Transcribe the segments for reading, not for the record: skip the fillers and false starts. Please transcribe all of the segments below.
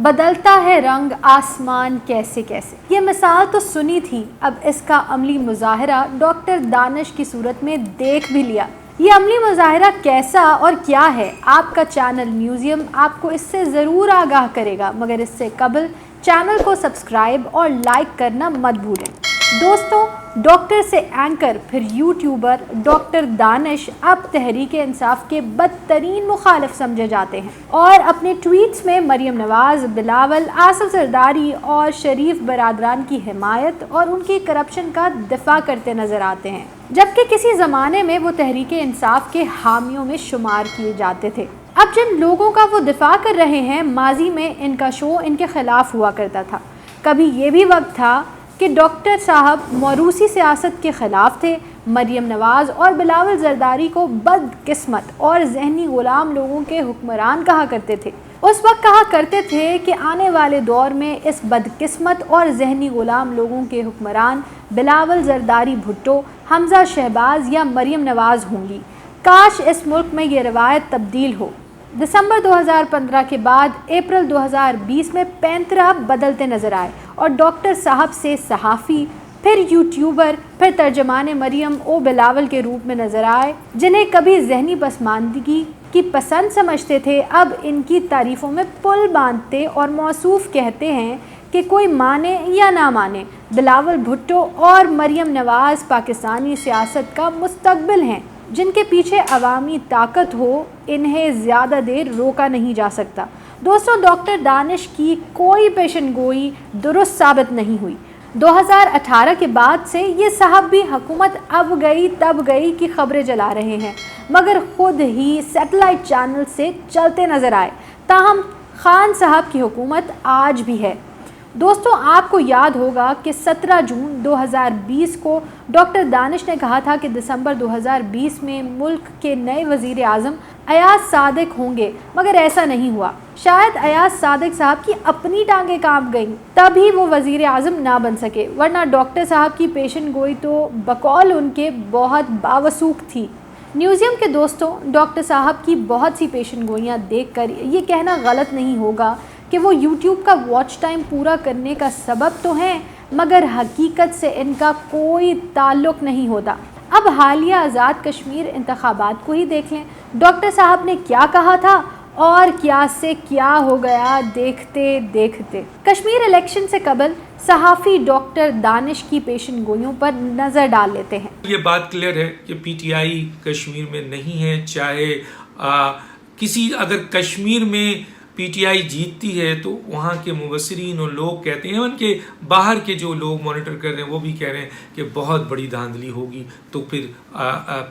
بدلتا ہے رنگ آسمان کیسے کیسے. یہ مثال تو سنی تھی، اب اس کا عملی مظاہرہ ڈاکٹر دانش کی صورت میں دیکھ بھی لیا. یہ عملی مظاہرہ کیسا اور کیا ہے؟ آپ کا چینل میوزیم آپ کو اس سے ضرور آگاہ کرے گا، مگر اس سے قبل چینل کو سبسکرائب اور لائک کرنا مت بھولیں. دوستوں، ڈاکٹر سے اینکر پھر یوٹیوبر ڈاکٹر دانش اب تحریک انصاف کے بدترین مخالف سمجھے جاتے ہیں اور اپنے ٹویٹس میں مریم نواز، بلاول، آصف زرداری اور شریف برادران کی حمایت اور ان کی کرپشن کا دفاع کرتے نظر آتے ہیں، جبکہ کسی زمانے میں وہ تحریک انصاف کے حامیوں میں شمار کیے جاتے تھے. اب جن لوگوں کا وہ دفاع کر رہے ہیں، ماضی میں ان کا شو ان کے خلاف ہوا کرتا تھا. کبھی یہ بھی وقت تھا کہ ڈاکٹر صاحب موروثی سیاست کے خلاف تھے. مریم نواز اور بلاول زرداری کو بدقسمت اور ذہنی غلام لوگوں کے حکمران کہا کرتے تھے. اس وقت کہا کرتے تھے کہ آنے والے دور میں اس بدقسمت اور ذہنی غلام لوگوں کے حکمران بلاول زرداری بھٹو، حمزہ شہباز یا مریم نواز ہوں گی. کاش اس ملک میں یہ روایت تبدیل ہو. دسمبر 2015 کے بعد اپریل 2020 میں پینترا بدلتے نظر آئے اور ڈاکٹر صاحب سے صحافی، پھر یوٹیوبر، پھر ترجمان مریم او بلاول کے روپ میں نظر آئے. جنہیں کبھی ذہنی پسماندگی کی پسند سمجھتے تھے، اب ان کی تعریفوں میں پل باندھتے اور موصوف کہتے ہیں کہ کوئی مانے یا نہ مانے، بلاول بھٹو اور مریم نواز پاکستانی سیاست کا مستقبل ہیں، جن کے پیچھے عوامی طاقت ہو. انہیں زیادہ دیر روکا نہیں جا سکتا. دوستوں، ڈاکٹر دانش کی کوئی پیشن گوئی درست ثابت نہیں ہوئی. 2018 کے بعد سے یہ صاحب بھی حکومت اب گئی تب گئی کی خبریں جلا رہے ہیں، مگر خود ہی سیٹلائٹ چینل سے چلتے نظر آئے. تاہم خان صاحب کی حکومت آج بھی ہے. دوستوں، آپ کو یاد ہوگا کہ 17 جون 2020 کو ڈاکٹر دانش نے کہا تھا کہ دسمبر 2020 میں ملک کے نئے وزیر اعظم ایاز صادق ہوں گے، مگر ایسا نہیں ہوا. شاید ایاز صادق صاحب کی اپنی ٹانگیں کانپ گئیں، تبھی وہ وزیر اعظم نہ بن سکے، ورنہ ڈاکٹر صاحب کی پیشن گوئی تو بقول ان کے بہت باوثوق تھی. میوزیم کے دوستوں، ڈاکٹر صاحب کی بہت سی پیشن گوئیاں دیکھ کر یہ کہنا غلط نہیں ہوگا کہ وہ یوٹیوب کا واچ ٹائم پورا کرنے کا سبب تو ہیں، مگر حقیقت سے ان کا کوئی تعلق نہیں ہوتا. اب حالیہ آزاد کشمیر انتخابات کو ہی دیکھ لیں. ڈاکٹر صاحب نے کیا کہا تھا اور کیا سے کیا ہو گیا دیکھتے دیکھتے. کشمیر الیکشن سے قبل صحافی ڈاکٹر دانش کی پیشن گوئیوں پر نظر ڈال لیتے ہیں. یہ بات کلیئر ہے کہ پی ٹی آئی کشمیر میں نہیں ہے. چاہے اگر کشمیر میں پی ٹی آئی جیتتی ہے تو وہاں کے مبصرین اور لوگ کہتے ہیں، ان کے باہر کے جو لوگ مانیٹر کر رہے ہیں وہ بھی کہہ رہے ہیں کہ بہت بڑی دھاندلی ہوگی تو پھر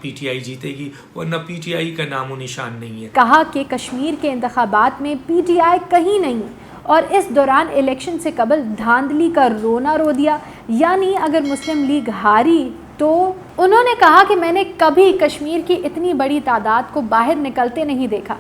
پی ٹی آئی جیتے گی، ورنہ پی ٹی آئی کا نام و نشان نہیں ہے. کہا کہ کشمیر کے انتخابات میں پی ٹی آئی کہیں نہیں، اور اس دوران الیکشن سے قبل دھاندلی کا رونا رو دیا. یعنی اگر مسلم لیگ ہاری تو انہوں نے کہا کہ میں نے کبھی کشمیر کی اتنی بڑی تعداد کو باہر نکلتے نہیں دیکھا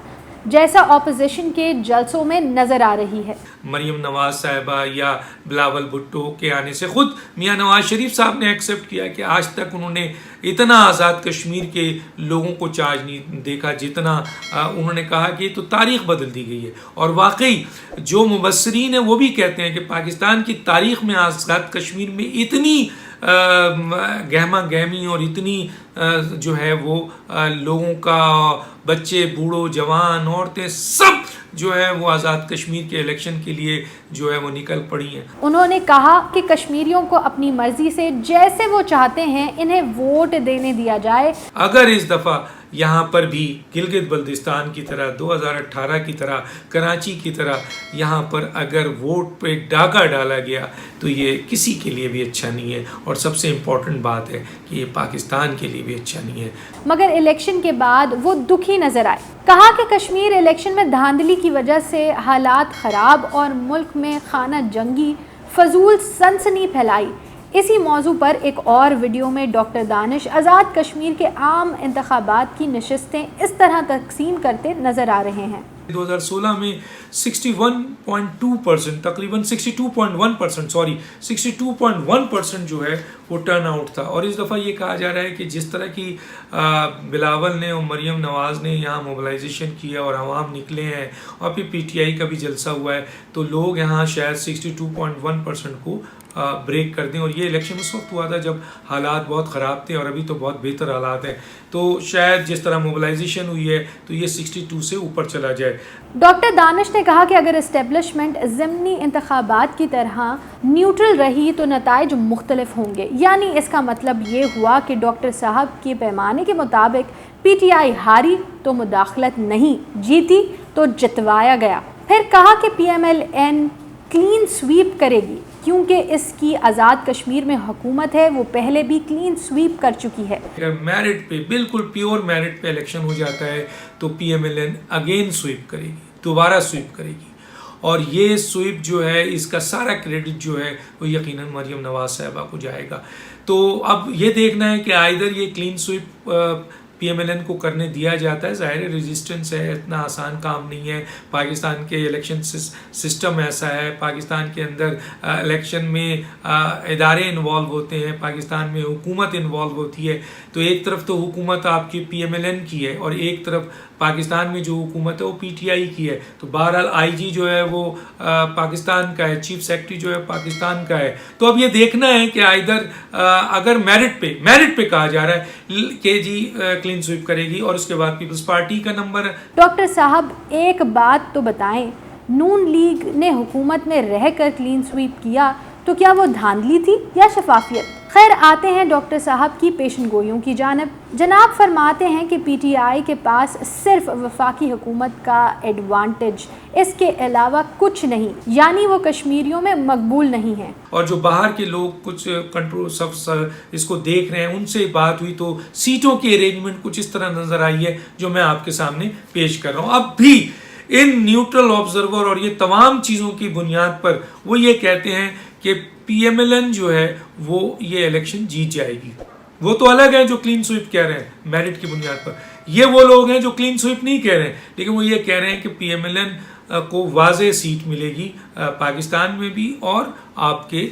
جیسا اپوزیشن کے جلسوں میں نظر آ رہی ہے. مریم نواز صاحبہ یا بلاول بھٹو کے آنے سے خود میاں نواز شریف صاحب نے ایکسیپٹ کیا کہ آج تک انہوں نے اتنا آزاد کشمیر کے لوگوں کو چارج نہیں دیکھا جتنا انہوں نے کہا کہ تو تاریخ بدل دی گئی ہے. اور واقعی جو مبصرین ہیں وہ بھی کہتے ہیں کہ پاکستان کی تاریخ میں آزاد کشمیر میں اتنی گہما گہمی اور اتنی جو ہے وہ لوگوں کا، بچے، بوڑھو، جوان، عورتیں، سب جو ہے وہ آزاد کشمیر کے الیکشن کے لیے جو ہے وہ نکل پڑی ہیں. انہوں نے کہا کہ کشمیریوں کو اپنی مرضی سے جیسے وہ چاہتے ہیں انہیں ووٹ دینے دیا جائے. اگر اس دفعہ یہاں پر بھی گلگت بلتستان کی طرح 2018 کی طرح کراچی کی طرح یہاں پر اگر ووٹ پہ ڈاکہ ڈالا گیا تو یہ کسی کے لیے بھی اچھا نہیں ہے، اور سب سے امپورٹنٹ بات ہے کہ یہ پاکستان کے لیے بھی اچھا نہیں ہے. مگر الیکشن کے بعد وہ دکھی نظر آئے. کہا کہ کشمیر الیکشن میں دھاندلی کی وجہ سے حالات خراب اور ملک میں خانہ جنگی فضول سنسنی پھیلائی. اسی موضوع پر ایک اور ویڈیو میں ڈاکٹر دانش آزاد کشمیر کے عام انتخابات کی نشستیں اس طرح تقسیم کرتے نظر آ رہے ہیں. 2016 میں 61.2%، تقریباً 62.1% جو ہے وہ ٹرن آؤٹ تھا. اور اس دفعہ یہ کہا جا رہا ہے کہ جس طرح کی بلاول نے اور مریم نواز نے یہاں موبلائزیشن کیا اور عوام نکلے ہیں اور پھر پی ٹی آئی کا بھی جلسہ ہوا ہے، تو لوگ یہاں شاید 62.1% کو بریک کر دیں. اور یہ الیکشن اس وقت ہوا تھا جب حالات بہت خراب تھے، اور ابھی تو بہت بہتر حالات ہیں، تو شاید جس طرح موبلائزیشن ہوئی ہے تو یہ 62 سے اوپر چلا جائے. ڈاکٹر دانش نے کہا کہ اگر اسٹیبلشمنٹ ضمنی انتخابات کی طرح نیوٹرل رہی تو نتائج مختلف ہوں گے. یعنی اس کا مطلب یہ ہوا کہ ڈاکٹر صاحب کے پیمانے کے مطابق پی ٹی آئی ہاری تو مداخلت نہیں، جیتی تو جتوایا گیا. پھر کہا کہ P M L N clean sweep کرے گی کیونکہ اس کی آزاد کشمیر میں حکومت ہے، وہ پہلے بھی کلین سویپ کر چکی ہے. اگر میرٹ پہ، بالکل پیور میرٹ پہ الیکشن ہو جاتا ہے تو P M L N again sweep کرے گی، دوبارہ سویپ کرے گی. اور یہ سویپ جو ہے، اس کا سارا کریڈٹ جو ہے وہ یقیناً مریم نواز صاحبہ کو جائے گا. تو اب یہ دیکھنا ہے کہ آئیدر یہ clean sweep P M L N کو کرنے دیا جاتا ہے. ظاہر ریزسٹنس ہے، اتنا آسان کام نہیں ہے. پاکستان کے الیکشن سسٹم ایسا ہے، پاکستان کے اندر الیکشن میں ادارے انوالو ہوتے ہیں، پاکستان میں حکومت انوالو ہوتی ہے. تو ایک طرف تو حکومت آپ کی پی ایم ایل این کی ہے اور ایک طرف پاکستان میں جو حکومت ہے وہ پی ٹی آئی کی ہے. تو بہرحال آئی جی جو ہے وہ پاکستان کا ہے، چیف سیکرٹری جو ہے پاکستان کا ہے. تو اب یہ دیکھنا ہے کہ آئیدر اگر میرٹ پہ کہا جا رہا ہے کہ جی کلین سویپ کرے گی اور اس کے بعد پیپلز پارٹی کا نمبر ہے. ڈاکٹر صاحب ایک بات تو بتائیں، نون لیگ نے حکومت میں رہ کر کلین سویپ کیا تو کیا وہ دھاندلی تھی یا شفافیت؟ خیر، آتے ہیں ڈاکٹر صاحب کی پیشن گوئیوں کی جانب. جناب فرماتے ہیں کہ پی ٹی آئی کے پاس صرف وفاقی حکومت کا ایڈوانٹیج، اس کے علاوہ کچھ نہیں، یعنی وہ کشمیریوں میں مقبول نہیں ہے. اور جو باہر کے لوگ کچھ کنٹرول سب اس کو دیکھ رہے ہیں، ان سے بات ہوئی تو سیٹوں کی ارینجمنٹ کچھ اس طرح نظر آئی ہے جو میں آپ کے سامنے پیش کر رہا ہوں. اب بھی ان نیوٹرل آبزرور اور یہ تمام چیزوں کی بنیاد پر وہ یہ کہتے ہیں کہ پی ایم ایل این جو ہے وہ یہ الیکشن جیت جائے گی. وہ تو الگ ہے جو کلین سویپ کہہ رہے ہیں میرٹ کی بنیاد پر، یہ وہ لوگ ہیں جو کلین سویپ نہیں کہہ رہے ہیں، لیکن وہ یہ کہہ رہے ہیں کہ پی ایم ایل این کو واضح سیٹ ملے گی پاکستان میں بھی اور آپ کے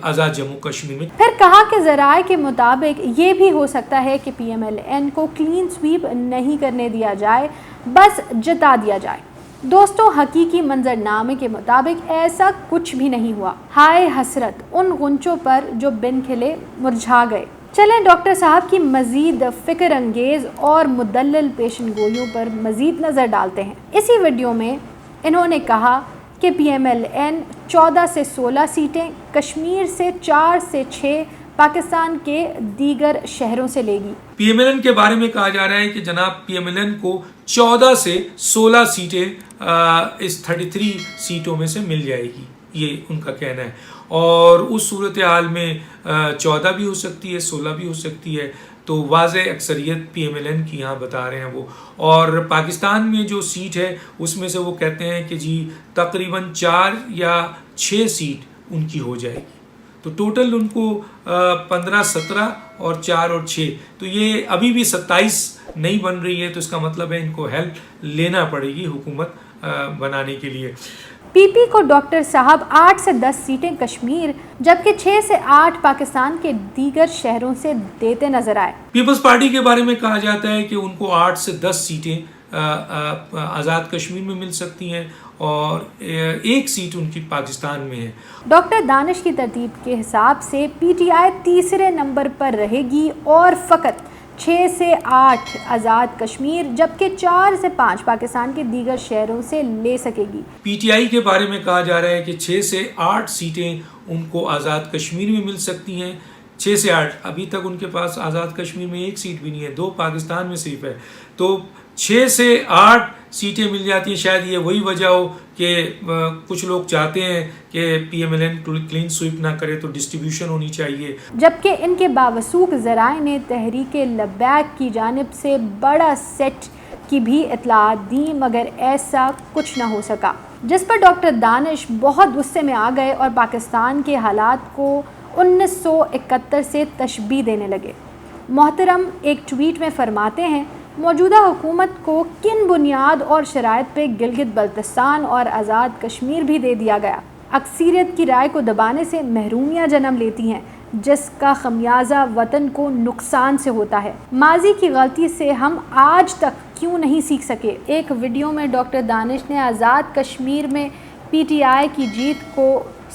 آزاد جموں کشمیر میں. پھر کہا کہ ذرائع کے مطابق یہ بھی ہو سکتا ہے کہ پی ایم ایل این کو کلین سویپ نہیں کرنے دیا جائے، بس جتا دیا جائے. دوستوں، حقیقی منظر نامے کے مطابق ایسا کچھ بھی نہیں ہوا. ہائے حسرت ان غنچوں پر جو بن کھلے مرجھا گئے. چلیں ڈاکٹر صاحب کی مزید فکر انگیز اور مدلل پیشن گوئیوں پر مزید نظر ڈالتے ہیں. اسی ویڈیو میں انہوں نے کہا کہ پی ایم ایل این 14 سے 16 سیٹیں، کشمیر سے 4 سے 6 پاکستان کے دیگر شہروں سے لے گی. پی ایم ایل این کے بارے میں کہا جا رہا ہے کہ جناب پی ایم ایل این کو 14 سے 16 سیٹیں اس 33 سیٹوں میں سے مل جائے گی، یہ ان کا کہنا ہے. اور اس صورتحال میں 14 بھی ہو سکتی ہے، 16 بھی ہو سکتی ہے. تو واضح اکثریت پی ایم ایل این کی یہاں بتا رہے ہیں وہ. اور پاکستان میں جو سیٹ ہے اس میں سے وہ کہتے ہیں کہ جی تقریباً 4 یا 6 سیٹ ان کی ہو جائے گی. تو ٹوٹل ان کو 15، 17 اور 4 اور 6، تو یہ ابھی بھی 27 نہیں بن رہی ہے. تو اس کا مطلب ہے ان کو ہیلپ لینا پڑے گی حکومت بنانے کے لیے. پی پی کو ڈاکٹر صاحب 8 سے 10 سیٹیں کشمیر جبکہ 6 سے 8 پاکستان کے دیگر شہروں سے دیتے نظر آئے. پیپلز پارٹی کے بارے میں کہا جاتا ہے کہ ان کو 8 سے 10 سیٹیں آزاد کشمیر میں مل سکتی ہیں اور 1 سیٹ ان کی پاکستان میں ہے. ڈاکٹر دانش کی ترتیب کے حساب سے پی ٹی آئی تیسرے نمبر پر رہے گی اور فقط 6 سے 8 آزاد کشمیر جبکہ 4 سے 5 پاکستان کے دیگر شہروں سے لے سکے گی. پی ٹی آئی کے بارے میں کہا جا رہا ہے کہ 6 سے 8 سیٹیں ان کو آزاد کشمیر میں مل سکتی ہیں. 6 سے 8 ابھی تک ان کے پاس آزاد کشمیر میں 1 سیٹ بھی نہیں ہے، 2 پاکستان میں صرف ہے. تو 6 سے 8 سیٹیں مل جاتی ہیں. شاید یہ وہی وجہ ہو کہ کچھ لوگ چاہتے ہیں کہ P M L N clean sweep نہ کرے تو ڈسٹریبیوشن ہونی چاہیے. جبکہ ان کے باوثوق ذرائع نے تحریک لبیک کی جانب سے بڑا سیٹ کی بھی اطلاعات دیں، مگر ایسا کچھ نہ ہو سکا، جس پر ڈاکٹر دانش بہت غصے میں آ گئے اور پاکستان کے حالات کو 1971 سے تشبیہ دینے لگے. محترم ایک ٹویٹ میں فرماتے ہیں موجودہ حکومت کو کن بنیاد اور شرائط پہ گلگت بلتستان اور آزاد کشمیر بھی دے دیا گیا؟ اکثریت کی رائے کو دبانے سے محرومیاں جنم لیتی ہیں، جس کا خمیازہ وطن کو نقصان سے ہوتا ہے۔ ماضی کی غلطی سے ہم آج تک کیوں نہیں سیکھ سکے؟ ایک ویڈیو میں ڈاکٹر دانش نے آزاد کشمیر میں پی ٹی آئی کی جیت کو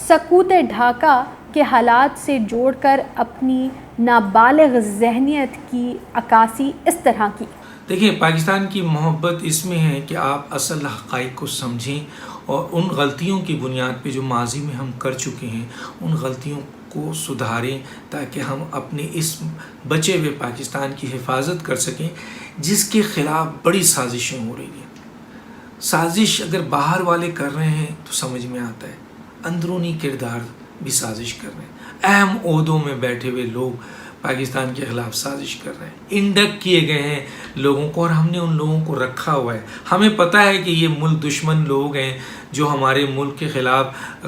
سقوط ڈھاکہ کے حالات سے جوڑ کر اپنی نابالغ ذہنیت کی عکاسی اس طرح کی۔ دیکھیں، پاکستان کی محبت اس میں ہے کہ آپ اصل حقائق کو سمجھیں اور ان غلطیوں کی بنیاد پہ جو ماضی میں ہم کر چکے ہیں ان غلطیوں کو سدھاریں، تاکہ ہم اپنے اس بچے ہوئے پاکستان کی حفاظت کر سکیں جس کے خلاف بڑی سازشیں ہو رہی ہیں۔ سازش اگر باہر والے کر رہے ہیں تو سمجھ میں آتا ہے، اندرونی کردار بھی سازش کر رہے ہیں۔ اہم عہدوں میں بیٹھے ہوئے لوگ پاکستان کے خلاف سازش کر رہے ہیں، انڈکٹ کیے گئے ہیں لوگوں کو، اور ہم نے ان لوگوں کو رکھا ہوا ہے۔ ہمیں پتہ ہے کہ یہ ملک دشمن لوگ ہیں جو ہمارے ملک کے خلاف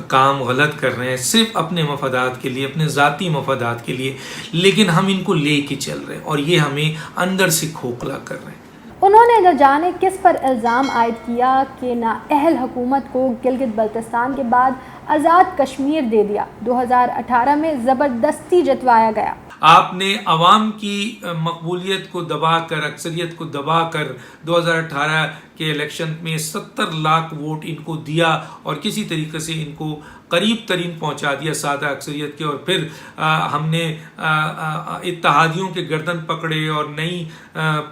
کام غلط کر رہے ہیں، صرف اپنے مفادات کے لیے، اپنے ذاتی مفادات کے لیے، لیکن ہم ان کو لے کے چل رہے ہیں اور یہ ہمیں اندر سے کھوکھلا کر رہے ہیں۔ انہوں نے نہ جانے کس پر الزام عائد کیا کہ نااہل حکومت کو گلگت بلتستان کے بعد آزاد کشمیر دے دیا، 2018 میں زبردستی جتوایا گیا۔ آپ نے عوام کی مقبولیت کو دبا کر، اکثریت کو دبا کر 2018 کے الیکشن میں 70 لاکھ ووٹ ان کو دیا اور کسی طریقے سے ان کو قریب ترین پہنچا دیا سادہ اکثریت کے، اور پھر ہم نے اتحادیوں کے گردن پکڑے اور نئی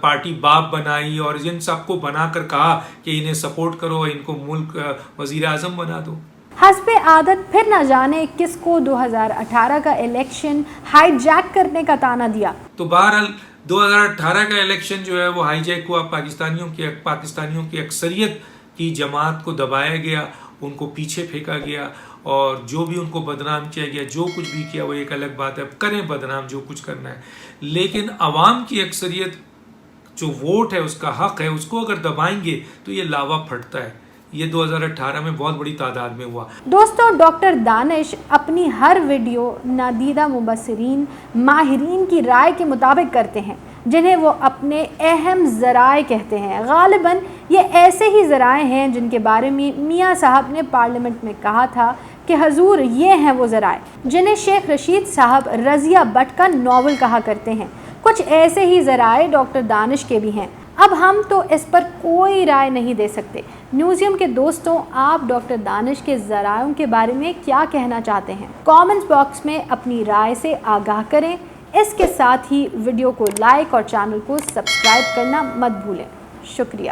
پارٹی باپ بنائی اور ان سب کو بنا کر کہا کہ انہیں سپورٹ کرو، ان کو ملک وزیر اعظم بنا دو۔ حسب عادت پھر نہ جانے کس کو 2018 کا الیکشن ہائی جیک کرنے کا تانا دیا۔ تو بہرحال 2018 کا الیکشن جو ہے وہ ہائی جیک ہوا، پاکستانیوں کی اکثریت کی جماعت کو دبایا گیا، ان کو پیچھے پھینکا گیا، اور جو بھی ان کو بدنام کیا گیا، جو کچھ بھی کیا وہ ایک الگ بات ہے، کریں بدنام جو کچھ کرنا ہے، لیکن عوام کی اکثریت جو ووٹ ہے، اس کا حق ہے، اس کو اگر دبائیں گے تو یہ لاوا پھٹتا ہے۔ یہ 2018 میں بہت بڑی تعداد میں ہوا۔ دوستو، ڈاکٹر دانش اپنی ہر ویڈیو نادیدہ مبصرین، ماہرین کی رائے کے مطابق کرتے ہیں، جنہیں وہ اپنے اہم ذرائع کہتے ہیں۔ غالباً یہ ایسے ہی ذرائع ہیں جن کے بارے میں میاں صاحب نے پارلیمنٹ میں کہا تھا کہ حضور یہ ہیں وہ ذرائع جنہیں شیخ رشید صاحب رضیہ بٹ کا ناول کہا کرتے ہیں۔ کچھ ایسے ہی ذرائع ڈاکٹر دانش کے بھی ہیں۔ اب ہم تو اس پر کوئی رائے نہیں دے سکتے۔ نیوزیم کے دوستوں، آپ ڈاکٹر دانش کے ذرائع کے بارے میں کیا کہنا چاہتے ہیں؟ کامنٹس باکس میں اپنی رائے سے آگاہ کریں۔ اس کے ساتھ ہی ویڈیو کو لائک اور چینل کو سبسکرائب کرنا مت بھولیں۔ شکریہ۔